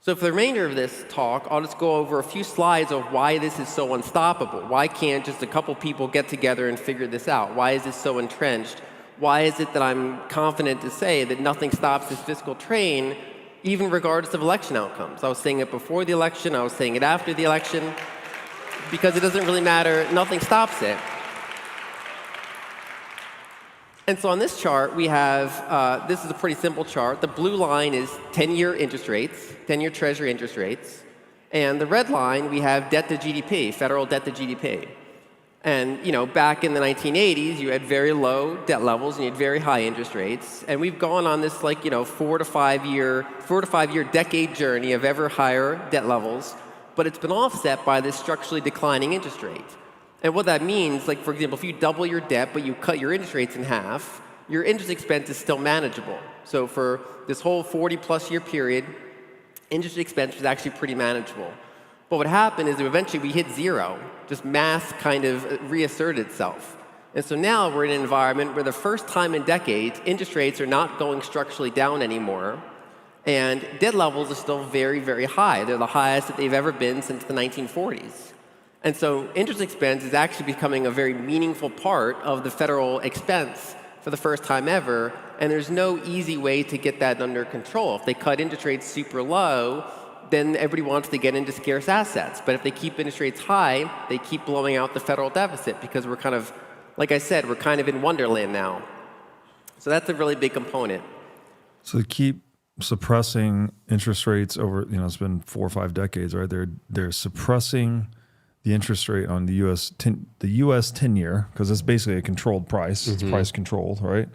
So for the remainder of this talk, I'll just go over a few slides of why this is so unstoppable. Why can't just a couple people get together and figure this out? Why is this so entrenched? Why is it that I'm confident to say that nothing stops this fiscal train, even regardless of election outcomes? I was saying it before the election, I was saying it after the election, because it doesn't really matter, nothing stops it. And so on this chart, we have, this is a pretty simple chart. The blue line is 10-year interest rates, 10-year Treasury interest rates. And the red line, we have debt to GDP, federal debt to GDP. And back in the 1980s, you had very low debt levels and you had very high interest rates. And we've gone on this 4 to 5 year decade journey of ever higher debt levels. But it's been offset by this structurally declining interest rate. And what that means, for example, if you double your debt but you cut your interest rates in half, your interest expense is still manageable. So for this whole 40-plus year period, interest expense was actually pretty manageable. But what happened is that eventually we hit zero. Just math kind of reasserted itself. And so now we're in an environment where the first time in decades, interest rates are not going structurally down anymore. And debt levels are still very, very high. They're the highest that they've ever been since the 1940s. And so interest expense is actually becoming a very meaningful part of the federal expense for the first time ever. And there's no easy way to get that under control. If they cut interest rates super low, then everybody wants to get into scarce assets. But if they keep interest rates high, they keep blowing out the federal deficit because we're kind of, like I said, we're kind of in Wonderland now. So that's a really big component. So keep suppressing interest rates over, it's been 4 or 5 decades, right? They're suppressing the interest rate on the U.S. 10-year, because it's basically a controlled price. It's price controlled, right?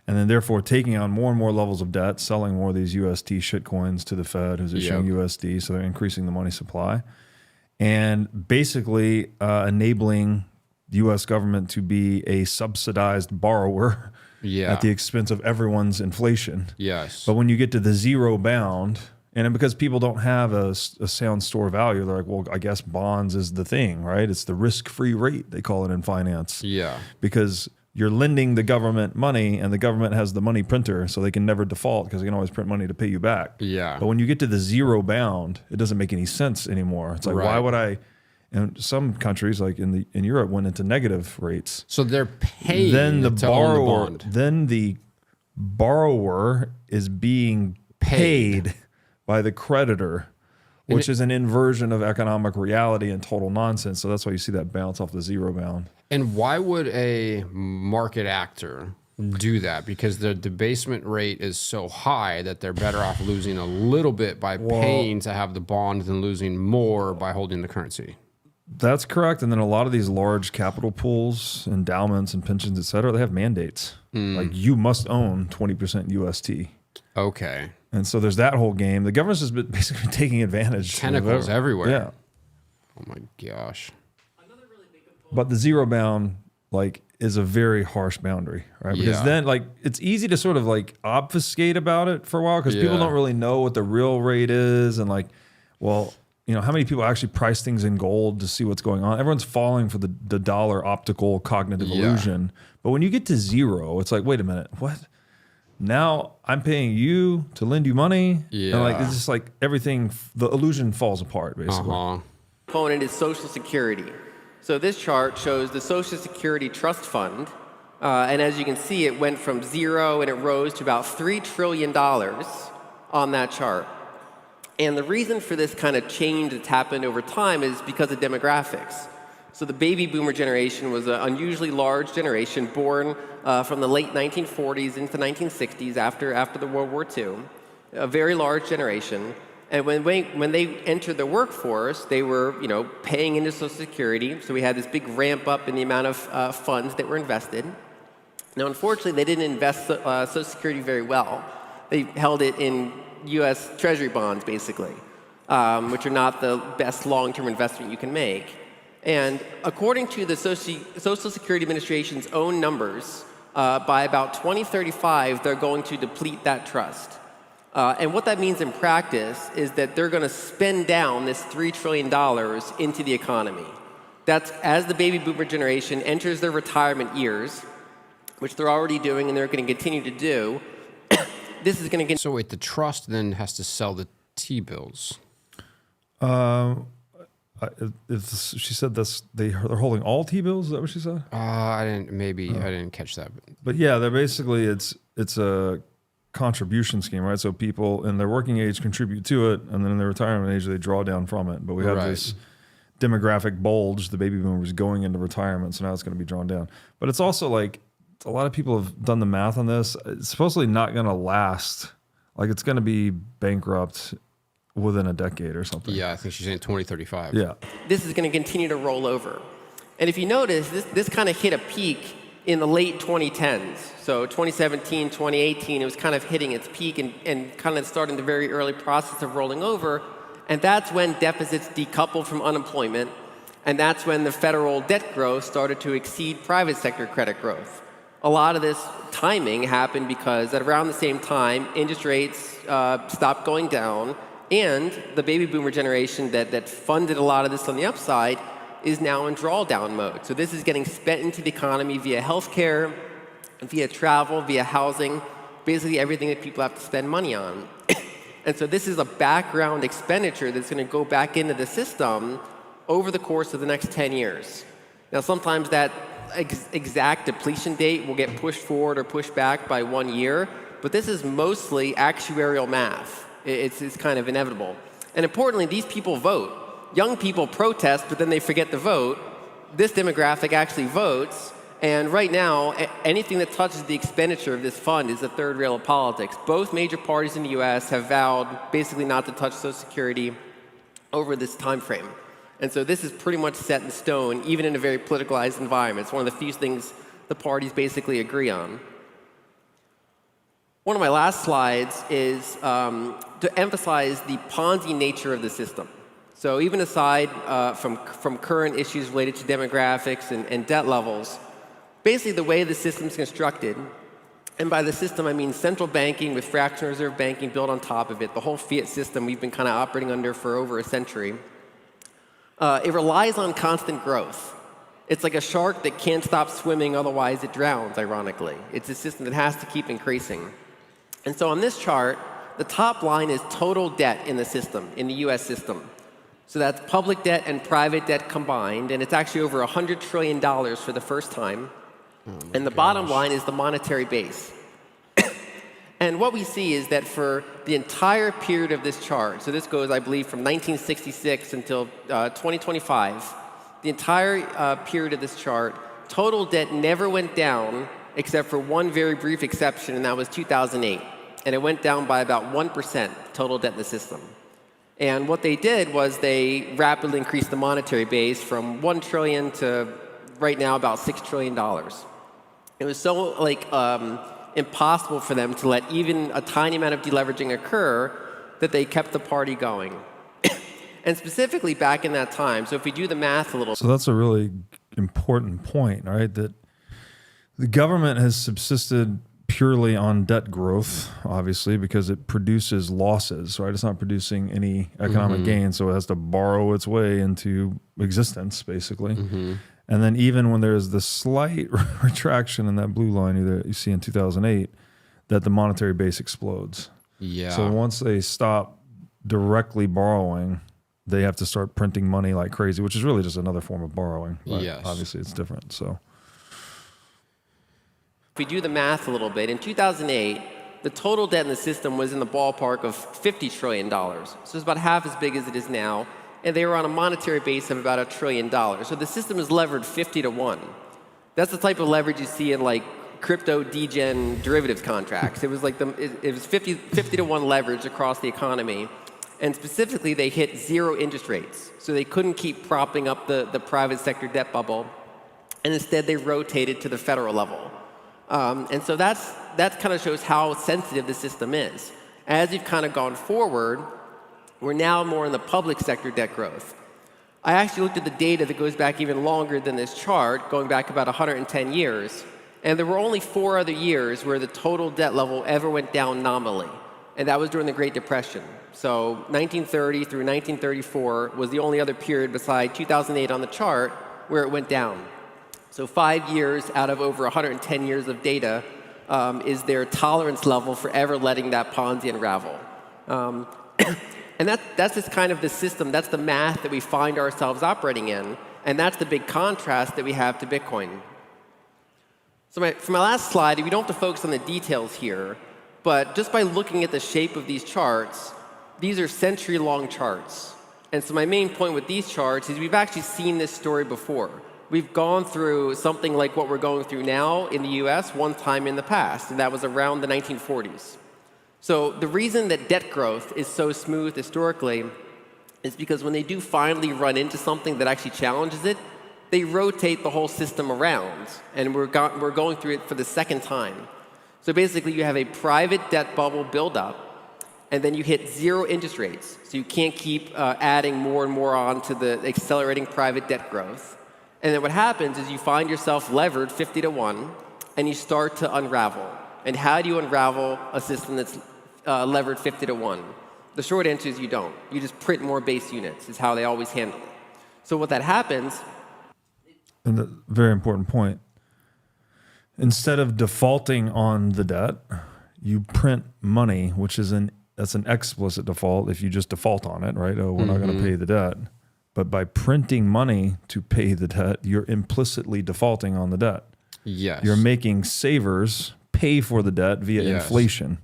And then therefore taking on more and more levels of debt, selling more of these UST shitcoins to the Fed, who's issuing USD, so they're increasing the money supply. And basically enabling the U.S. government to be a subsidized borrower at the expense of everyone's inflation. Yes. But when you get to the zero bound, and because people don't have a sound store value, they're like, well, I guess bonds is the thing, right? It's the risk-free rate, they call it in finance. Yeah. Because you're lending the government money, and the government has the money printer, so they can never default because they can always print money to pay you back. Yeah. But when you get to the zero bound, it doesn't make any sense anymore. It's like, why would I? And some countries, like in Europe, went into negative rates. So they're paying then the to borrower, own the bond. Then the borrower is being paid by the creditor, which is an inversion of economic reality and total nonsense. So that's why you see that bounce off the zero bound. And why would a market actor do that? Because the debasement rate is so high that they're better off losing a little bit by paying to have the bond than losing more by holding the currency. That's correct. And then a lot of these large capital pools, endowments and pensions, et cetera, they have mandates. Like you must own 20% UST. Okay. And so there's that whole game. The government's just been basically taking advantage. Tentacles everywhere. Yeah. Oh my gosh. But the zero bound, is a very harsh boundary, right? Because then, it's easy to sort of obfuscate about it for a while because people don't really know what the real rate is, and how many people actually price things in gold to see what's going on? Everyone's falling for the dollar optical cognitive illusion. But when you get to zero, it's like, wait a minute, what? Now I'm paying you to lend you money. Yeah. And it's just everything, the illusion falls apart, basically. Component is Social Security. So this chart shows the Social Security Trust Fund. And as you can see, it went from zero and it rose to about $3 trillion on that chart. And the reason for this kind of change that's happened over time is because of demographics. So the baby boomer generation was an unusually large generation born from the late 1940s into the 1960s after the World War II, a very large generation. And when they entered the workforce, they were paying into Social Security. So we had this big ramp up in the amount of funds that were invested. Now, unfortunately, they didn't invest Social Security very well. They held it in U.S. Treasury bonds, basically, which are not the best long-term investment you can make. And according to the Social Security Administration's own numbers, by about 2035, they're going to deplete that trust. And what that means in practice is that they're going to spend down this $3 trillion into the economy. That's as the baby boomer generation enters their retirement years, which they're already doing and they're going to continue to do. This is going to get... So wait, the trust then has to sell the T-bills? She said they're holding all T-bills. Is that what she said? I didn't catch that. But yeah, they're basically it's a contribution scheme, right? So people in their working age contribute to it, and then in their retirement age they draw down from it. But we have this demographic bulge, the baby boomers going into retirement, so now it's going to be drawn down. But it's also like a lot of people have done the math on this. It's supposedly not going to last. Like it's going to be bankrupt within a decade or something. Yeah, I think she's saying 2035. Yeah. This is going to continue to roll over. And if you notice, this kind of hit a peak in the late 2010s. So 2017, 2018, it was kind of hitting its peak and kind of starting the very early process of rolling over. And that's when deficits decoupled from unemployment. And that's when the federal debt growth started to exceed private sector credit growth. A lot of this timing happened because at around the same time, interest rates stopped going down, and the baby boomer generation that funded a lot of this on the upside is now in drawdown mode. So this is getting spent into the economy via healthcare, via travel, via housing, basically everything that people have to spend money on. And so this is a background expenditure that's going to go back into the system over the course of the next 10 years. Now, sometimes that exact depletion date will get pushed forward or pushed back by 1 year, but this is mostly actuarial math. It's kind of inevitable. And importantly, these people vote. Young people protest, but then they forget to vote. This demographic actually votes. And right now, anything that touches the expenditure of this fund is the third rail of politics. Both major parties in the U.S. have vowed basically not to touch Social Security over this time frame. And so this is pretty much set in stone, even in a very politicalized environment. It's one of the few things the parties basically agree on. One of my last slides is to emphasize the Ponzi nature of the system. So even aside from current issues related to demographics and debt levels, basically the way the system is constructed, and by the system I mean central banking with fractional reserve banking built on top of it, the whole fiat system we've been kind of operating under for over a century, it relies on constant growth. It's like a shark that can't stop swimming, otherwise it drowns, ironically. It's a system that has to keep increasing. And so on this chart, the top line is total debt in the system, in the US system. So that's public debt and private debt combined, and it's actually over $100 trillion for the first time. And the bottom line is the monetary base. And what we see is that for the entire period of this chart, so this goes, I believe, from 1966 until 2025, the entire period of this chart, total debt never went down except for one very brief exception, and that was 2008. And it went down by about 1% total debt in the system. And what they did was they rapidly increased the monetary base from $1 trillion to right now about $6 trillion. It was so impossible for them to let even a tiny amount of deleveraging occur that they kept the party going. And specifically back in that time, so if we do the math a little. So that's a really important point, right? That the government has subsisted purely on debt growth, obviously, because it produces losses, right? It's not producing any economic gain, so it has to borrow its way into existence, basically. And then even when there's the slight retraction in that blue line that you see in 2008, that the monetary base explodes. Yeah. So once they stop directly borrowing, they have to start printing money like crazy, which is really just another form of borrowing. But yes. Obviously, it's different. So if we do the math a little bit, in 2008, the total debt in the system was in the ballpark of $50 trillion. So it's about half as big as it is now. And they were on a monetary base of about $1 trillion. So the system is levered 50 to 1. That's the type of leverage you see in like crypto degen derivatives contracts. It was like it was 50 to 1 leverage across the economy. And specifically, they hit 0 interest rates. So they couldn't keep propping up the private sector debt bubble. And instead, they rotated to the federal level. And so that kind of shows how sensitive the system is. As you've kind of gone forward, we're now more in the public sector debt growth. I actually looked at the data that goes back even longer than this chart, going back about 110 years. And there were only 4 other years where the total debt level ever went down nominally. And that was during the Great Depression. So 1930 through 1934 was the only other period beside 2008 on the chart where it went down. So 5 years out of over 110 years of data is their tolerance level for ever letting that Ponzi unravel. And that's just kind of the system, that's the math that we find ourselves operating in. And that's the big contrast that we have to Bitcoin. So for my last slide, we don't have to focus on the details here, but just by looking at the shape of these charts, these are century-long charts. And so my main point with these charts is we've actually seen this story before. We've gone through something like what we're going through now in the US one time in the past, and that was around the 1940s. So the reason that debt growth is so smooth historically is because when they do finally run into something that actually challenges it, they rotate the whole system around, and we're going through it for the second time. So basically, you have a private debt bubble buildup, and then you hit zero interest rates. So you can't keep adding more and more on to the accelerating private debt growth. And then what happens is you find yourself levered 50 to 1, and you start to unravel. And how do you unravel a system that's levered 50 to 1? The short answer is you don't. You just print more base units, is how they always handle it. So what that happens... And the very important point, instead of defaulting on the debt, you print money, which is that's an explicit default if you just default on it, right? Oh, we're not going to pay the debt. But by printing money to pay the debt, you're implicitly defaulting on the debt. Yes. You're making savers pay for the debt via inflation.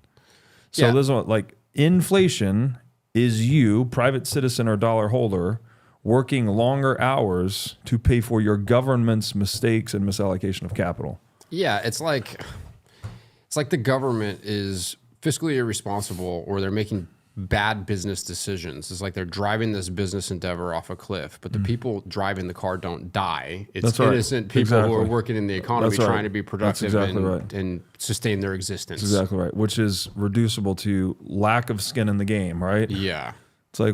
So this is what, like, inflation is you, private citizen or dollar holder, working longer hours to pay for your government's mistakes and misallocation of capital. Yeah, it's like the government is fiscally irresponsible, or they're making bad business decisions. It's like they're driving this business endeavor off a cliff, but the people driving the car don't die. It's innocent people who are working in the economy trying to be productive and sustain their existence. That's exactly right, which is reducible to lack of skin in the game, right? Yeah. It's like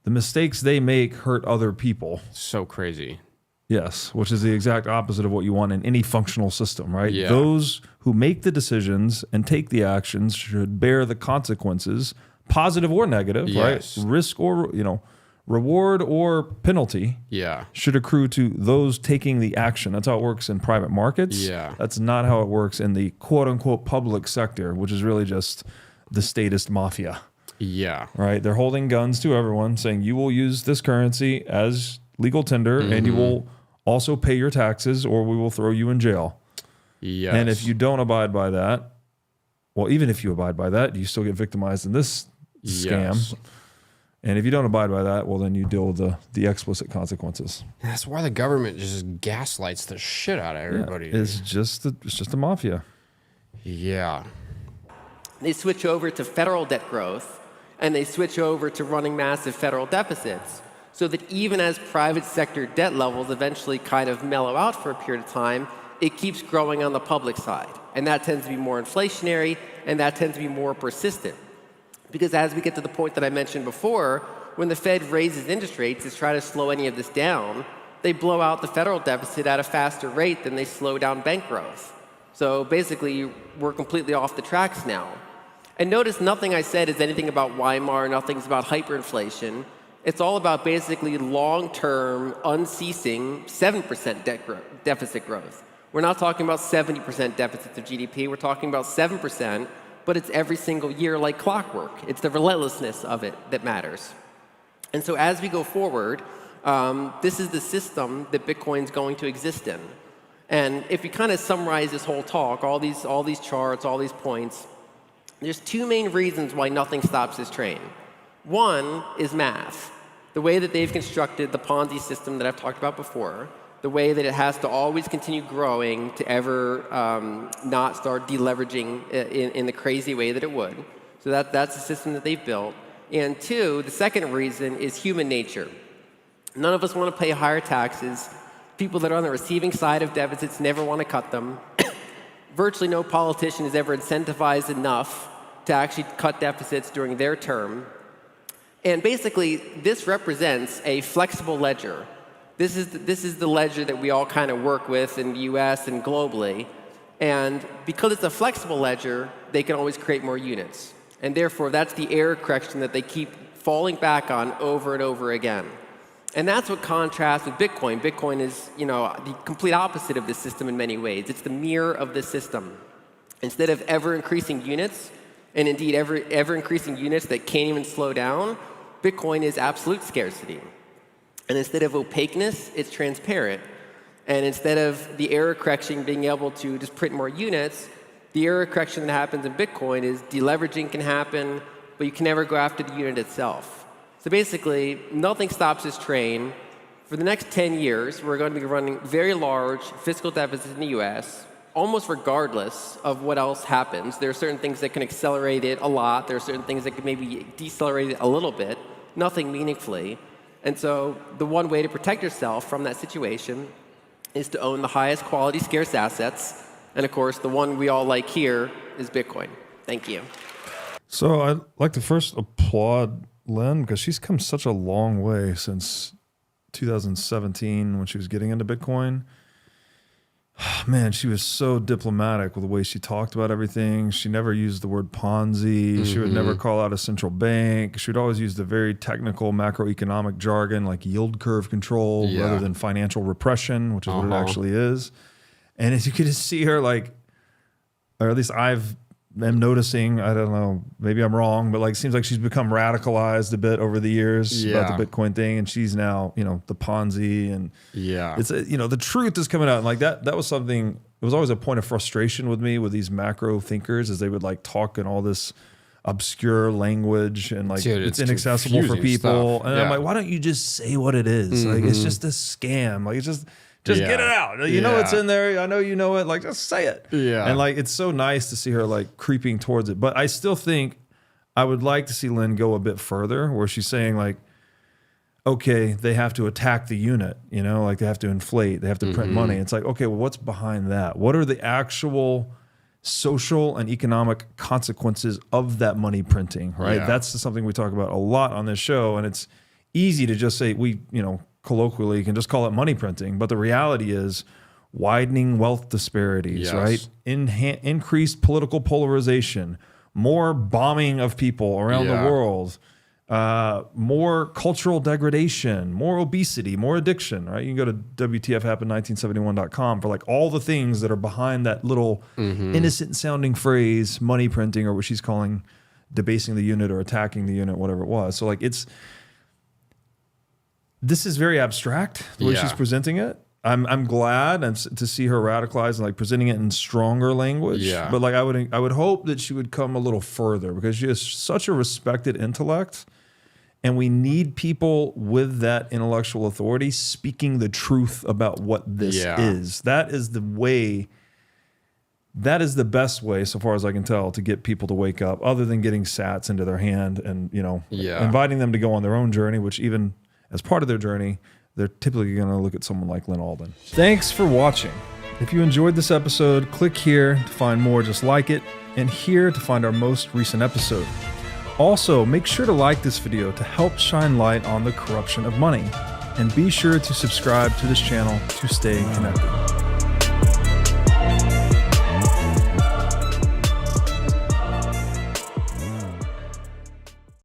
the mistakes they make hurt other people. So crazy. Yes, which is the exact opposite of what you want in any functional system, right? Yeah. Those who make the decisions and take the actions should bear the consequences, positive or negative, right? Risk or, reward or penalty should accrue to those taking the action. That's how it works in private markets. Yeah. That's not how it works in the quote-unquote public sector, which is really just the statist mafia. Yeah. Right? They're holding guns to everyone saying you will use this currency as legal tender and you will also pay your taxes or we will throw you in jail. Yes. And if you don't abide by that, well, even if you abide by that, you still get victimized in this scam. Yes. And if you don't abide by that, well, then you deal with the explicit consequences. That's why the government just gaslights the shit out of everybody. Yeah, it's just a mafia. Yeah. They switch over to federal debt growth, and they switch over to running massive federal deficits, so that even as private sector debt levels eventually kind of mellow out for a period of time, it keeps growing on the public side. And that tends to be more inflationary, and that tends to be more persistent. Because as we get to the point that I mentioned before, when the Fed raises interest rates to try to slow any of this down, they blow out the federal deficit at a faster rate than they slow down bank growth. So basically, we're completely off the tracks now. And notice nothing I said is anything about Weimar, nothing's about hyperinflation. It's all about basically long-term, unceasing 7% deficit growth. We're not talking about 70% deficits of GDP. We're talking about 7%, but it's every single year like clockwork. It's the relentlessness of it that matters. And so as we go forward, this is the system that Bitcoin's going to exist in. And if you kind of summarize this whole talk, all these charts, all these points, there's two main reasons why nothing stops this train. One is math. The way that they've constructed the Ponzi system that I've talked about before, the way that it has to always continue growing to ever not start deleveraging in the crazy way that it would. So that's the system that they've built. And two, the second reason is human nature. None of us want to pay higher taxes. People that are on the receiving side of deficits never want to cut them. Virtually no politician is ever incentivized enough to actually cut deficits during their term. And basically, this represents a flexible ledger. This is the ledger that we all kind of work with in the US and globally. And because it's a flexible ledger, they can always create more units. And therefore, that's the error correction that they keep falling back on over and over again. And that's what contrasts with Bitcoin. Bitcoin is, the complete opposite of this system in many ways. It's the mirror of the system. Instead of ever increasing units, and indeed ever increasing units that can't even slow down, Bitcoin is absolute scarcity. And instead of opaqueness, it's transparent. And instead of the error correction being able to just print more units, the error correction that happens in Bitcoin is deleveraging can happen, but you can never go after the unit itself. So basically, nothing stops this train. For the next 10 years, we're going to be running very large fiscal deficits in the US, almost regardless of what else happens. There are certain things that can accelerate it a lot. There are certain things that can maybe decelerate it a little bit, nothing meaningfully. And so the one way to protect yourself from that situation is to own the highest quality scarce assets. And of course, the one we all like here is Bitcoin. Thank you. So I'd like to first applaud Lynn because she's come such a long way since 2017 when she was getting into Bitcoin. Man, she was so diplomatic with the way she talked about everything. She never used the word Ponzi. She would never call out a central bank. She would always use the very technical macroeconomic jargon like yield curve control rather than financial repression, which is what it actually is. And as you could just see her like, or at least I'm noticing, I don't know, maybe I'm wrong, but like, it seems like she's become radicalized a bit over the years about the Bitcoin thing. And she's now, the Ponzi and it's, the truth is coming out. And like that was something, it was always a point of frustration with me with these macro thinkers as they would like talk in all this obscure language and like it's inaccessible for people. Stuff. And I'm like, why don't you just say what it is? Like, it's just a scam. Like, it's just get it out. You know it's in there. I know you know it. Like, just say it. Yeah. And like, it's so nice to see her like creeping towards it. But I still think I would like to see Lynn go a bit further where she's saying like, okay, they have to attack the unit, like they have to inflate, they have to print money. It's like, okay, well, what's behind that? What are the actual social and economic consequences of that money printing, right? Yeah. That's something we talk about a lot on this show. And it's easy to just say, colloquially, you can just call it money printing. But the reality is widening wealth disparities, right? Increased political polarization, more bombing of people around the world, more cultural degradation, more obesity, more addiction, right? You can go to WTFhappened1971.com for like all the things that are behind that little innocent sounding phrase, money printing, or what she's calling debasing the unit or attacking the unit, whatever it was. So like this is very abstract the way she's presenting it. I'm glad to see her radicalized and like presenting it in stronger language. Yeah. But like I would hope that she would come a little further because she has such a respected intellect, and we need people with that intellectual authority speaking the truth about what this is. That is the way. That is the best way, so far as I can tell, to get people to wake up, other than getting sats into their hand and inviting them to go on their own journey, which even as part of their journey, they're typically going to look at someone like Lynn Alden. Thanks for watching. If you enjoyed this episode, click here to find more just like it, and here to find our most recent episode. Also, make sure to like this video to help shine light on the corruption of money, and be sure to subscribe to this channel to stay connected.